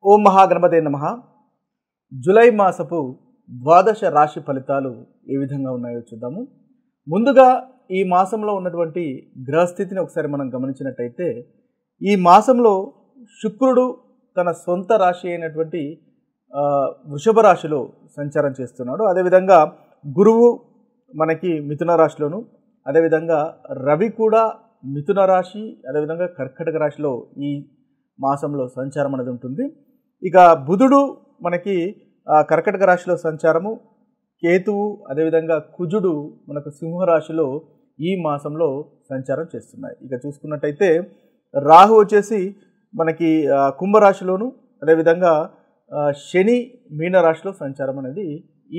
ఓం మహాగణపతే నమః. జూలై మాసపు ద్వాదశ రాశి ఫలితాలు ఏ విధంగా ఉన్నాయో చూద్దాము. ముందుగా ఈ మాసంలో ఉన్నటువంటి గ్రహస్థితిని ఒకసారి మనం గమనించినట్టయితే ఈ మాసంలో శుక్రుడు తన సొంత రాశి అయినటువంటి వృషభ రాశిలో సంచారం చేస్తున్నాడు. అదేవిధంగా గురువు మనకి మిథున రాశిలోను, అదేవిధంగా రవి కూడా మిథున రాశి, అదేవిధంగా కర్కటక రాశిలో ఈ మాసంలో సంచారం అనేది ఉంటుంది. ఇక బుధుడు మనకి కర్కటక రాశిలో సంచారము, కేతువు అదేవిధంగా కుజుడు మనకు సింహరాశిలో ఈ మాసంలో సంచారం చేస్తున్నాయి. ఇక చూసుకున్నట్టయితే రాహు వచ్చేసి మనకి కుంభరాశిలోను, అదేవిధంగా శని మీనరాశిలో సంచారం అనేది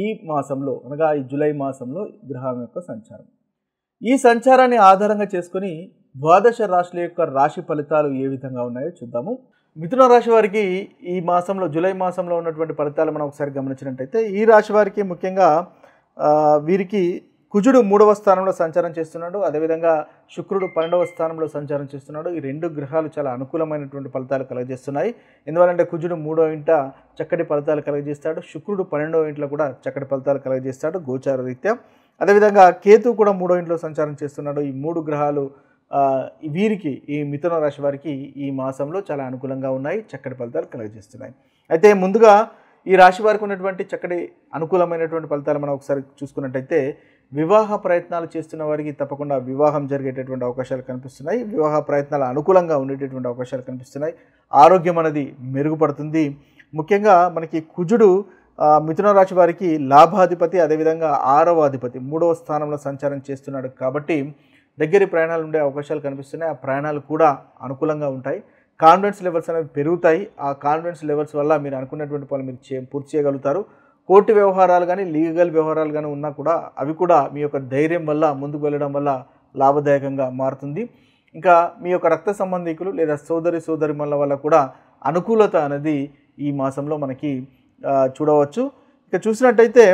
ఈ మాసంలో అనగా ఈ జూలై మాసంలో గ్రహం యొక్క సంచారం. ఈ సంచారాన్ని ఆధారంగా చేసుకొని ద్వాదశ రాశుల యొక్క రాశి ఫలితాలు ఏ విధంగా ఉన్నాయో చూద్దాము. మిథున రాశి వారికి ఈ మాసంలో జూలై మాసంలో ఉన్నటువంటి ఫలితాలు మనం ఒకసారి గమనించినట్టయితే ఈ రాశి వారికి ముఖ్యంగా వీరికి కుజుడు 3వ స్థానంలో సంచారం చేస్తున్నాడు, అదేవిధంగా శుక్రుడు 12వ స్థానంలో సంచారం చేస్తున్నాడు. ఈ రెండు గ్రహాలు చాలా అనుకూలమైనటువంటి ఫలితాలు కలుగజేస్తున్నాయి. ఎందువల్లంటే కుజుడు 3వ ఇంట చక్కటి ఫలితాలు కలుగజేస్తాడు, శుక్రుడు 12వ ఇంట్లో కూడా చక్కటి ఫలితాలు కలుగజేస్తాడు గోచార రీత్యా. అదేవిధంగా కేతు కూడా 3వ ఇంట్లో సంచారం చేస్తున్నాడు. ఈ మూడు గ్రహాలు వీరికి ఈ మిథున రాశి వారికి ఈ మాసంలో చాలా అనుకూలంగా ఉన్నాయి, చక్కటి ఫలితాలు కలుగజేస్తున్నాయి. అయితే ముందుగా ఈ రాశి వారికి ఉన్నటువంటి చక్కటి అనుకూలమైనటువంటి ఫలితాలు మనం ఒకసారి చూసుకున్నట్టయితే వివాహ ప్రయత్నాలు చేస్తున్న వారికి తప్పకుండా వివాహం జరిగేటటువంటి అవకాశాలు కనిపిస్తున్నాయి. వివాహ ప్రయత్నాలు అనుకూలంగా ఉండేటటువంటి అవకాశాలు కనిపిస్తున్నాయి. ఆరోగ్యం అనేది మెరుగుపడుతుంది. ముఖ్యంగా మనకి కుజుడు మిథున రాశి వారికి లాభాధిపతి, అదేవిధంగా 6వ అధిపతి 3వ స్థానంలో సంచారం చేస్తున్నాడు కాబట్టి దగ్గర ప్రయాణాలు ఉండే అవకాశాలు కనిపిస్తున్నాయి. ఆ ప్రయాణాలు కూడా అనుకూలంగా ఉంటాయి. కాన్ఫిడెన్స్ లెవెల్స్ అనేవి పెరుగుతాయి. ఆ కాన్ఫిడెన్స్ లెవెల్స్ వల్ల మీరు అనుకున్నటువంటి పనులు మీరు పూర్తి చేయగలుగుతారు. కోర్టు వ్యవహారాలు కానీ లీగల్ వ్యవహారాలు కానీ ఉన్నా కూడా అవి కూడా మీ యొక్క ధైర్యం వల్ల ముందుకు వెళ్ళడం వల్ల లాభదాయకంగా మారుతుంది. ఇంకా మీ యొక్క రక్త సంబంధికులు లేదా సోదరిమణుల వల్ల కూడా అనుకూలత అనేది ఈ మాసంలో మనకి చూడవచ్చు. ఇక చూసినట్టయితే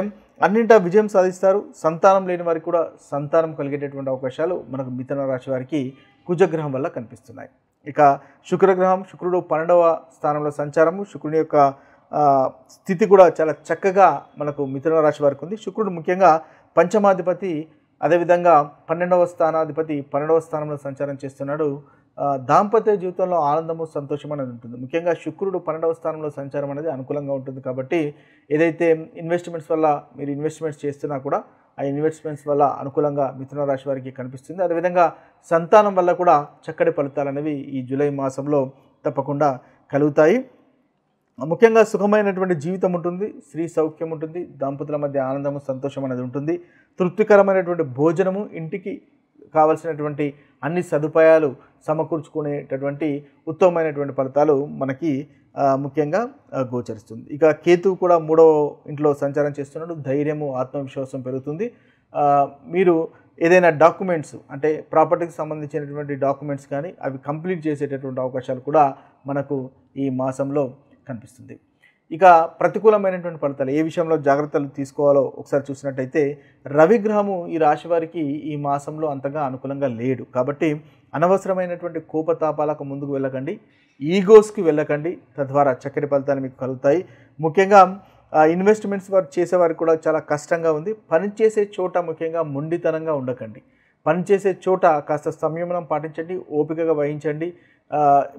అన్నింటా విజయం సాధిస్తారు. సంతానం లేని వారికి కూడా సంతానం కలిగేటటువంటి అవకాశాలు మనకు మిథున రాశి వారికి కుజగ్రహం వల్ల కనిపిస్తున్నాయి. ఇక శుక్రుడు 12వ స్థానంలో సంచారము, శుక్రుని యొక్క స్థితి కూడా చాలా చక్కగా మనకు మిథున రాశి వారికి ఉంది. శుక్రుడు ముఖ్యంగా పంచమాధిపతి, అదేవిధంగా 12వ స్థానాధిపతి 12వ స్థానంలో సంచారం చేస్తున్నాడు. దాంపత్య జీవితంలో ఆనందము సంతోషం అనేది ఉంటుంది. ముఖ్యంగా శుక్రుడు 12వ స్థానంలో సంచారం అనేది అనుకూలంగా ఉంటుంది కాబట్టి ఏదైతే ఇన్వెస్ట్మెంట్స్ వల్ల మీరు ఇన్వెస్ట్మెంట్స్ చేస్తున్నా కూడా ఆ ఇన్వెస్ట్మెంట్స్ వల్ల అనుకూలంగా మిథున రాశి వారికి కనిపిస్తుంది. అదేవిధంగా సంతానం వల్ల కూడా చక్కటి ఫలితాలు అనేవి ఈ జూలై మాసంలో తప్పకుండా కలుగుతాయి. ముఖ్యంగా సుఖమైనటువంటి జీవితం ఉంటుంది, స్త్రీ సౌఖ్యం ఉంటుంది, దంపతుల మధ్య ఆనందము సంతోషం అనేది ఉంటుంది. తృప్తికరమైనటువంటి భోజనము, ఇంటికి కావలసినటువంటి అన్ని సదుపాయాలు సమకూర్చుకునేటటువంటి ఉత్తమమైనటువంటి ఫలితాలు మనకి ముఖ్యంగా గోచరిస్తుంది. ఇక కేతువు కూడా 3వ ఇంట్లో సంచారం చేస్తున్నాడు. ధైర్యము, ఆత్మవిశ్వాసం పెరుగుతుంది. మీరు ఏదైనా డాక్యుమెంట్స్ అంటే ప్రాపర్టీకి సంబంధించినటువంటి డాక్యుమెంట్స్ కానీ అవి కంప్లీట్ చేసేటటువంటి అవకాశాలు కూడా మనకు ఈ మాసంలో కనిపిస్తుంది. ఇక ప్రతికూలమైనటువంటి ఫలితాలు ఏ విషయంలో జాగ్రత్తలు తీసుకోవాలో ఒకసారి చూసినట్టయితే రవిగ్రహము ఈ రాశి వారికి ఈ మాసంలో అంతగా అనుకూలంగా లేడు కాబట్టి అనవసరమైనటువంటి కోపతాపాలకు ముందుకు వెళ్ళకండి, ఈగోస్కి వెళ్ళకండి. తద్వారా చక్కటి ఫలితాలు మీకు కలుగుతాయి. ముఖ్యంగా ఇన్వెస్ట్మెంట్స్ వారు చేసేవారికి కూడా చాలా కష్టంగా ఉంది. పనిచేసే చోట ముఖ్యంగా మొండితనంగా ఉండకండి. పనిచేసే చోట కాస్త సంయమనం పాటించండి, ఓపికగా వహించండి.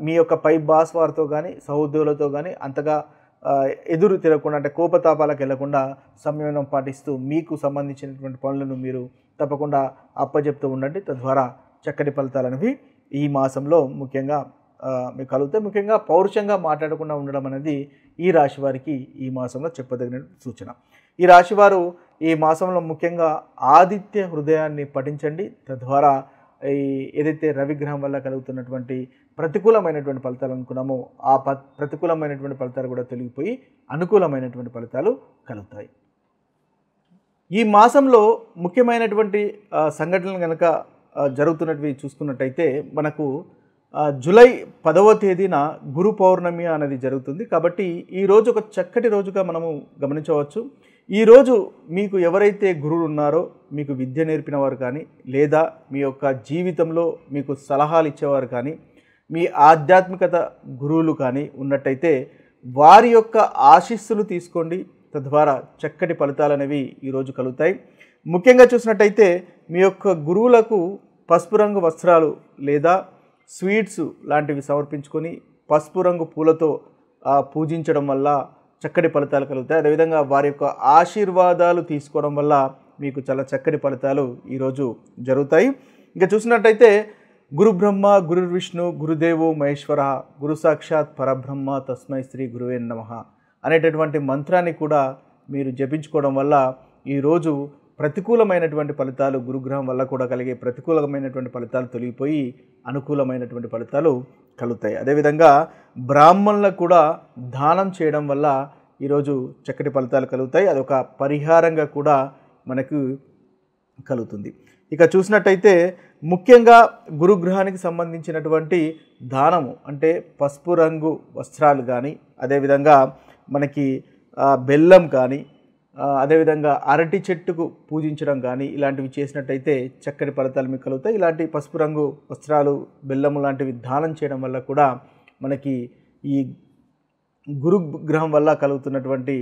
మీ యొక్క పై బాస్ వారితో కానీ సహోద్యోగులతో కానీ అంతగా ఎదురు తిరగకుండా అంటే కోపతాపాలకు వెళ్లకుండా సంయమనం పాటిస్తూ మీకు సంబంధించినటువంటి పనులను మీరు తప్పకుండా అప్పచెప్తూ ఉండండి. తద్వారా చక్కటి ఫలితాలు అనేవి ఈ మాసంలో ముఖ్యంగా మీకు కలుగుతాయి. ముఖ్యంగా పౌరుషంగా మాట్లాడకుండా ఉండడం అనేది ఈ రాశి వారికి ఈ మాసంలో చెప్పదగిన సూచన. ఈ రాశివారు ఈ మాసంలో ముఖ్యంగా ఆదిత్య హృదయాన్ని పఠించండి. తద్వారా ఏదైతే రవిగ్రహం వల్ల కలుగుతున్నటువంటి ప్రతికూలమైనటువంటి ఫలితాలు అనుకున్నామో ఆ ప్రతికూలమైనటువంటి ఫలితాలు కూడా తొలగిపోయి అనుకూలమైనటువంటి ఫలితాలు కలుగుతాయి. ఈ మాసంలో ముఖ్యమైనటువంటి సంఘటనలు కనుక జరుగుతున్నవి చూసుకున్నట్టయితే మనకు జూలై 10వ తేదీన గురు పౌర్ణమి అనేది జరుగుతుంది కాబట్టి ఈరోజు ఒక చక్కటి రోజుగా మనము గమనించవచ్చు. ఈరోజు మీకు ఎవరైతే గురువులు ఉన్నారో మీకు విద్య నేర్పిన వారు కానీ లేదా మీ యొక్క జీవితంలో మీకు సలహాలు ఇచ్చేవారు కానీ మీ ఆధ్యాత్మికత గురువులు కానీ ఉన్నట్టయితే వారి యొక్క ఆశీస్సులు తీసుకోండి. తద్వారా చక్కటి ఫలితాలు అనేవి ఈరోజు కలుగుతాయి. ముఖ్యంగా చూసినట్టయితే మీ యొక్క గురువులకు పసుపు రంగు వస్త్రాలు లేదా స్వీట్స్ లాంటివి సమర్పించుకొని పసుపు రంగు పూలతో పూజించడం వల్ల చక్కటి ఫలితాలు కలుగుతాయి. అదేవిధంగా వారి యొక్క ఆశీర్వాదాలు తీసుకోవడం వల్ల మీకు చాలా చక్కటి ఫలితాలు ఈరోజు జరుగుతాయి. ఇంకా చూసినట్టయితే గురు బ్రహ్మ గురు విష్ణు గురుదేవో మహేశ్వర గురు సాక్షాత్ పరబ్రహ్మ తస్మై శ్రీ గురువే నమః అనేటటువంటి మంత్రాన్ని కూడా మీరు జపించుకోవడం వల్ల ఈరోజు ప్రతికూలమైనటువంటి ఫలితాలు, గురుగ్రహం వల్ల కూడా కలిగే ప్రతికూలమైనటువంటి ఫలితాలు తొలగిపోయి అనుకూలమైనటువంటి ఫలితాలు కలుగుతాయి. అదేవిధంగా బ్రాహ్మణులకు కూడా దానం చేయడం వల్ల ఈరోజు చక్కటి ఫలితాలు కలుగుతాయి. అదొక పరిహారంగా కూడా మనకు కలుగుతుంది. ఇక చూసినట్టయితే ముఖ్యంగా గురుగ్రహానికి సంబంధించినటువంటి దానము అంటే పసుపు రంగు వస్త్రాలు కానీ, అదేవిధంగా మనకి బెల్లం కానీ, అదేవిధంగా అరటి చెట్టుకు పూజించడం కానీ ఇలాంటివి చేసినట్టయితే చక్కటి ఫలితాలు మీకు కలుగుతాయి. ఇలాంటి పసుపు రంగు వస్త్రాలు, బెల్లము లాంటివి దానం చేయడం వల్ల కూడా మనకి ఈ గురుగ్రహం వల్ల కలుగుతున్నటువంటి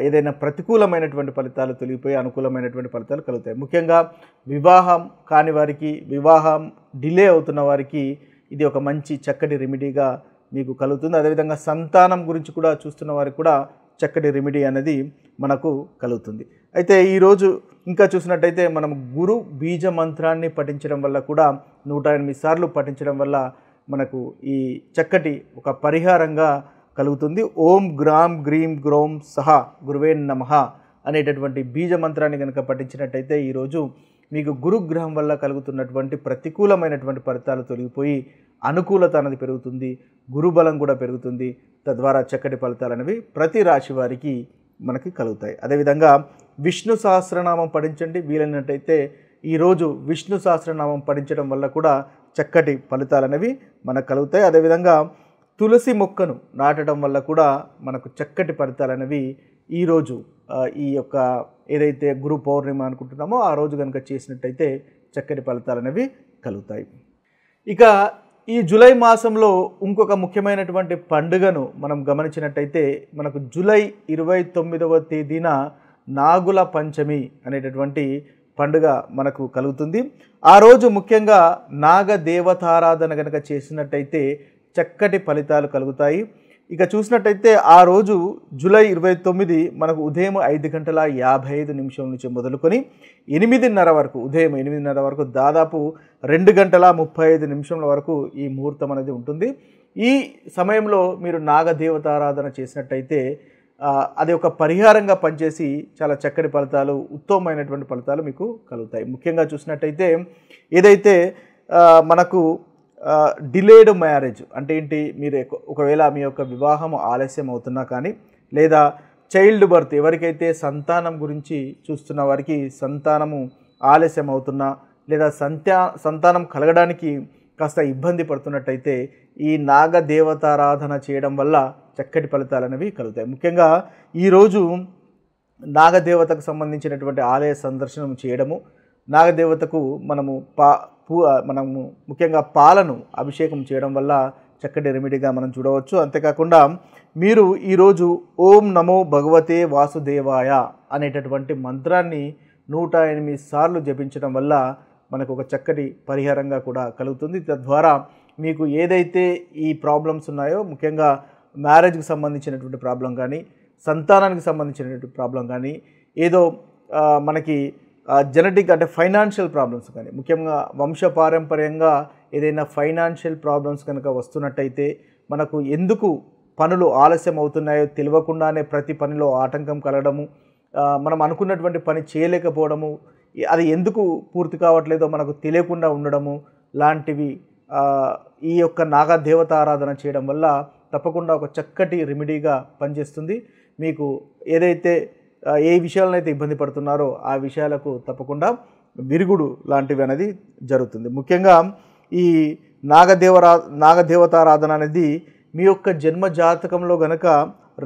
ఏదైనా ప్రతికూలమైనటువంటి ఫలితాలు తొలగిపోయి అనుకూలమైనటువంటి ఫలితాలు కలుగుతాయి. ముఖ్యంగా వివాహం కాని వారికి, వివాహం డిలే అవుతున్న వారికి ఇది ఒక మంచి చక్కటి రెమెడీగా మీకు కలుగుతుంది. అదేవిధంగా సంతానం గురించి కూడా చూస్తున్న వారికి కూడా చక్కటి రెమెడీ అనేది మనకు కలుగుతుంది. అయితే ఈరోజు ఇంకా చూసినట్టయితే మనం గురు బీజ మంత్రాన్ని పఠించడం వల్ల కూడా 108 సార్లు పఠించడం వల్ల మనకు ఈ చక్కటి ఒక పరిహారంగా కలుగుతుంది. ఓం గ్రాం గ్రీం గ్రోం సహ గురువే నమః అనేటటువంటి బీజ మంత్రాన్ని కనుక పఠించినట్టయితే ఈరోజు మీకు గురుగ్రహం వల్ల కలుగుతున్నటువంటి ప్రతికూలమైనటువంటి ఫలితాలు తొలగిపోయి అనుకూలత అనేది పెరుగుతుంది, గురుబలం కూడా పెరుగుతుంది. తద్వారా చక్కటి ఫలితాలు అనేవి ప్రతి రాశి వారికి మనకి కలుగుతాయి. అదేవిధంగా విష్ణు సహస్రనామం పఠించండి. వీలైనట్టయితే ఈరోజు విష్ణు సహస్రనామం పఠించడం వల్ల కూడా చక్కటి ఫలితాలు అనేవి మనకు కలుగుతాయి. అదేవిధంగా తులసి మొక్కను నాటడం వల్ల కూడా మనకు చక్కటి ఫలితాలు అనేవి ఈరోజు ఈ యొక్క ఏదైతే గురు పౌర్ణిమ అనుకుంటున్నామో ఆ రోజు కనుక చేసినట్టయితే చక్కటి ఫలితాలు అనేవి కలుగుతాయి. ఇక ఈ జూలై మాసంలో ఇంకొక ముఖ్యమైనటువంటి పండుగను మనం గమనించినట్టయితే మనకు జూలై 29వ తేదీన నాగుల పంచమి అనేటటువంటి పండుగ మనకు కలుగుతుంది. ఆ రోజు ముఖ్యంగా నాగ దేవతారాధన కనుక చేసినట్టయితే చక్కటి ఫలితాలు కలుగుతాయి. ఇక చూసినట్టయితే ఆ రోజు జూలై 29 మనకు ఉదయం 5:55 నుంచి మొదలుకొని 8:30 వరకు, ఉదయం 8:30 వరకు దాదాపు 2:35 వరకు ఈ ముహూర్తం అనేది ఉంటుంది. ఈ సమయంలో మీరు నాగదేవతారాధన చేసినట్టయితే అది ఒక పరిహారంగా పనిచేసి చాలా చక్కటి ఫలితాలు, ఉత్తమమైనటువంటి ఫలితాలు మీకు కలుగుతాయి. ముఖ్యంగా చూసినట్టయితే ఏదైతే మనకు డిలేడ్ మ్యారేజ్ అంటే ఏంటి, మీరు ఒకవేళ మీ యొక్క వివాహం ఆలస్యం అవుతున్నా కానీ, లేదా చైల్డ్ బర్త్ ఎవరికైతే సంతానం గురించి చూస్తున్న వారికి సంతానము ఆలస్యం అవుతున్నా, లేదా సంతానం కలగడానికి కాస్త ఇబ్బంది పడుతున్నట్టయితే ఈ నాగదేవతారాధన చేయడం వల్ల చక్కటి ఫలితాలు అనేవి కలుగుతాయి. ముఖ్యంగా ఈరోజు నాగదేవతకు సంబంధించినటువంటి ఆలయ సందర్శనం చేయడము, నాగదేవతకు మనము ముఖ్యంగా పాలను అభిషేకం చేయడం వల్ల చక్కటి రెమెడీగా మనం చూడవచ్చు. అంతేకాకుండా మీరు ఈరోజు ఓం నమో భగవతే వాసుదేవాయ అనేటటువంటి మంత్రాన్ని 108 సార్లు జపించడం వల్ల మనకు ఒక చక్కటి పరిహారంగా కూడా కలుగుతుంది. తద్వారా మీకు ఏదైతే ఈ ప్రాబ్లమ్స్ ఉన్నాయో, ముఖ్యంగా మ్యారేజ్కి సంబంధించినటువంటి ప్రాబ్లం కానీ, సంతానానికి సంబంధించినటువంటి ప్రాబ్లం కానీ, ఏదో మనకి జెనెటిక్ అంటే ఫైనాన్షియల్ ప్రాబ్లమ్స్ కానీ, ముఖ్యంగా వంశపారంపర్యంగా ఏదైనా ఫైనాన్షియల్ ప్రాబ్లమ్స్ కనుక వస్తున్నట్టయితే, మనకు ఎందుకు పనులు ఆలస్యం అవుతున్నాయో తెలియకుండానే ప్రతి పనిలో ఆటంకం కలగడము, మనం అనుకున్నటువంటి పని చేయలేకపోవడము, అది ఎందుకు పూర్తి కావట్లేదో మనకు తెలియకుండా ఉండడము లాంటివి ఈ యొక్క నాగదేవతారాధన చేయడం వల్ల తప్పకుండా ఒక చక్కటి రెమెడీగా పనిచేస్తుంది. మీకు ఏదైతే ఏ విషయాలనైతే ఇబ్బంది పడుతున్నారో ఆ విషయాలకు తప్పకుండా విరుగుడు లాంటివి అనేది జరుగుతుంది. ముఖ్యంగా ఈ నాగదేవతారాధన అనేది మీ యొక్క జన్మ జాతకంలో గనక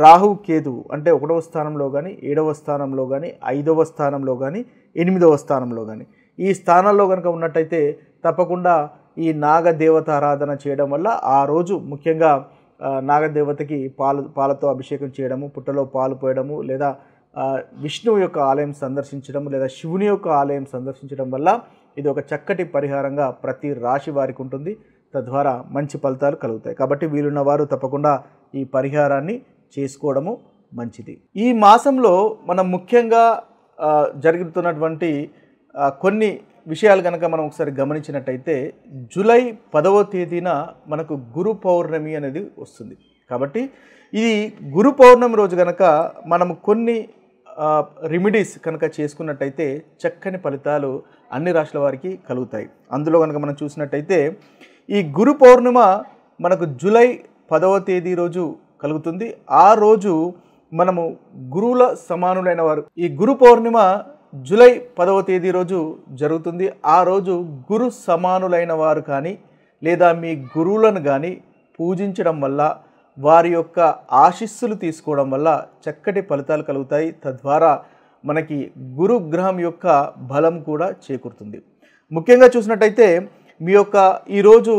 రాహు కేతు అంటే 1వ స్థానంలో కానీ, 7వ స్థానంలో కానీ, 5వ స్థానంలో కానీ, 8వ స్థానంలో కానీ ఈ స్థానాల్లో కనుక ఉన్నట్టయితే తప్పకుండా ఈ నాగదేవతారాధన చేయడం వల్ల ఆ రోజు ముఖ్యంగా నాగదేవతకి పాలతో అభిషేకం చేయడము, పుట్టలో పాలు పోయడము, లేదా విష్ణువు యొక్క ఆలయం సందర్శించడం, లేదా శివుని యొక్క ఆలయం సందర్శించడం వల్ల ఇది ఒక చక్కటి పరిహారంగా ప్రతి రాశి వారికి ఉంటుంది. తద్వారా మంచి ఫలితాలు కలుగుతాయి. కాబట్టి వీలున్న వారు తప్పకుండా ఈ పరిహారాన్ని చేసుకోవడము మంచిది. ఈ మాసంలో మనం ముఖ్యంగా జరుగుతున్నటువంటి కొన్ని విషయాలు కనుక మనం ఒకసారి గమనించినట్టయితే జూలై 10వ తేదీన మనకు గురు పౌర్ణమి అనేది వస్తుంది. కాబట్టి ఇది గురు పౌర్ణమి రోజు కనుక మనం కొన్ని రెమెడీస్ కనుక చేసుకున్నట్టయితే చక్కని ఫలితాలు అన్ని రాశుల వారికి కలుగుతాయి. అందులో కనుక మనం చూసినట్టయితే ఈ గురు పౌర్ణిమ మనకు జూలై 10వ తేదీ రోజు కలుగుతుంది. ఆ రోజు మనము గురువుల సమానులైన వారు, ఈ గురు పౌర్ణిమ జూలై 10వ తేదీ రోజు జరుగుతుంది. ఆ రోజు గురు సమానులైన వారు కానీ లేదా మీ గురువులను కానీ పూజించడం వల్ల, వారి యొక్క ఆశీస్సులు తీసుకోవడం వల్ల చక్కటి ఫలితాలు కలుగుతాయి. తద్వారా మనకి గురుగ్రహం యొక్క బలం కూడా చేకూరుతుంది. ముఖ్యంగా చూసినట్టయితే మీ యొక్క ఈరోజు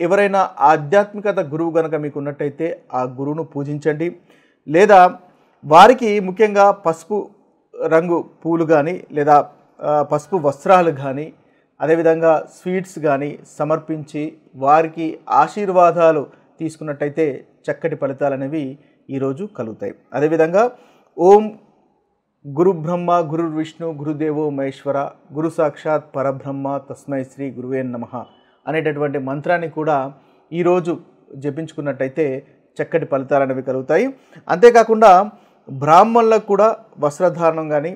ఎవరైనా ఆధ్యాత్మికత గురువు కనుక మీకు ఉన్నట్టయితే ఆ గురువును పూజించండి. లేదా వారికి ముఖ్యంగా పసుపు రంగు పూలు కానీ లేదా పసుపు వస్త్రాలు కానీ అదేవిధంగా స్వీట్స్ కానీ సమర్పించి వారికి ఆశీర్వాదాలు తీసుకున్నట్టయితే చక్కటి ఫలితాలు అనేవి ఈరోజు కలుగుతాయి. అదేవిధంగా ఓం గురు బ్రహ్మ గురు విష్ణు గురుదేవో మహేశ్వర గురు సాక్షాత్ పరబ్రహ్మ తస్మై శ్రీ గురువే నమః అనేటటువంటి మంత్రాన్ని కూడా ఈరోజు జపించుకున్నట్టయితే చక్కటి ఫలితాలు అనేవి కలుగుతాయి. అంతేకాకుండా బ్రాహ్మణులకు కూడా వస్త్రధారణం కానీ